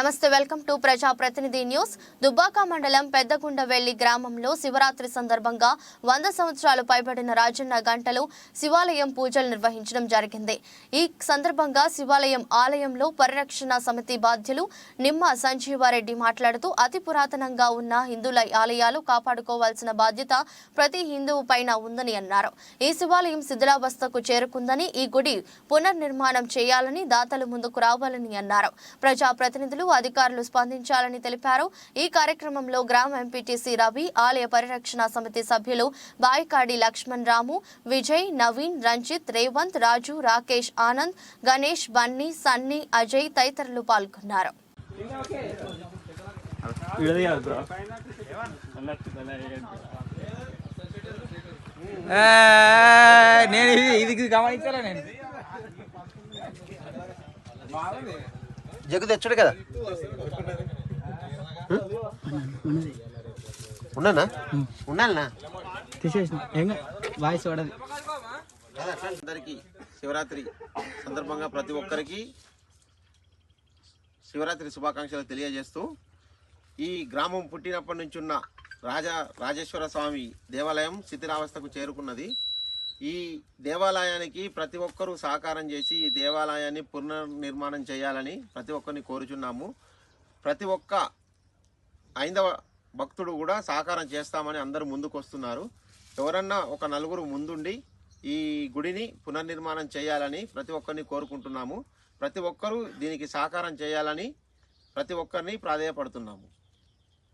నమస్తే, welcome to ప్రజా ప్రతినిధి న్యూస్. దుబ్బాక మండలం పెద్దగుండవెల్లి గ్రామంలో శివరాత్రి సందర్భంగా 100 సంవత్సరాలు పైబడిన రాజన్న గంటలు శివాలయం పూజలు నిర్వహించడం జరిగింది. ఈ సందర్భంగా శివాలయం ఆలయంలో పరిరక్షణ సమితి బాధ్యులు నిమ్మ సంజీవారెడ్డి మాట్లాడుతూ అతి పురాతనంగా ఉన్న హిందువుల ఆలయాలు కాపాడుకోవాల్సిన బాధ్యత ప్రతి హిందువు పైన ఉందని అన్నారు. ఈ శివాలయం శిథిలావస్థకు చేరుకుందని, ఈ గుడి పునర్నిర్మాణం చేయాలని దాతలు ముందుకు రావాలని అన్నారు. ప్రజా ప్రతినిధులు అధికారులు స్పందించాలని తెలిపారు. ఈ కార్యక్రమంలో గ్రామ ఎంపీటీసీ రవి, ఆలయ పరిరక్షణ సమితి సభ్యులు బాయికాడి లక్ష్మణ్ రాము, విజయ్, నవీన్, రంజిత్, రేవంత్, రాజు, రాకేష్, ఆనంద్, గణేష్, బన్నీ, సన్నీ, అజయ్ తదితరులు పాల్గొన్నారు. జగ్గు తెచ్చాడు కదా, ఉన్నానా ఉండాలనా వాయిస్ వాడది. అందరికీ శివరాత్రి సందర్భంగా ప్రతి ఒక్కరికి శివరాత్రి శుభాకాంక్షలు తెలియజేస్తూ, ఈ గ్రామం పుట్టినప్పటి నుంచి ఉన్న రాజేశ్వర స్వామి దేవాలయం శిథిలావస్థకు చేరుకున్నది. ఈ దేవాలయానికి ప్రతి ఒక్కరూ సహకారం చేసి ఈ దేవాలయాన్ని పునర్నిర్మాణం చేయాలని ప్రతి ఒక్కరిని కోరుచున్నాము. ప్రతి ఒక్క ఐందవ భక్తుడు కూడా సహకారం చేస్తామని అందరూ ముందుకు వస్తున్నారు. ఎవరన్నా ఒక నలుగురు ముందుండి ఈ గుడిని పునర్నిర్మాణం చేయాలని ప్రతి ఒక్కరిని కోరుకుంటున్నాము. ప్రతి ఒక్కరూ దీనికి సహకారం చేయాలని ప్రతి ఒక్కరిని ప్రాధేయపడుతున్నాము.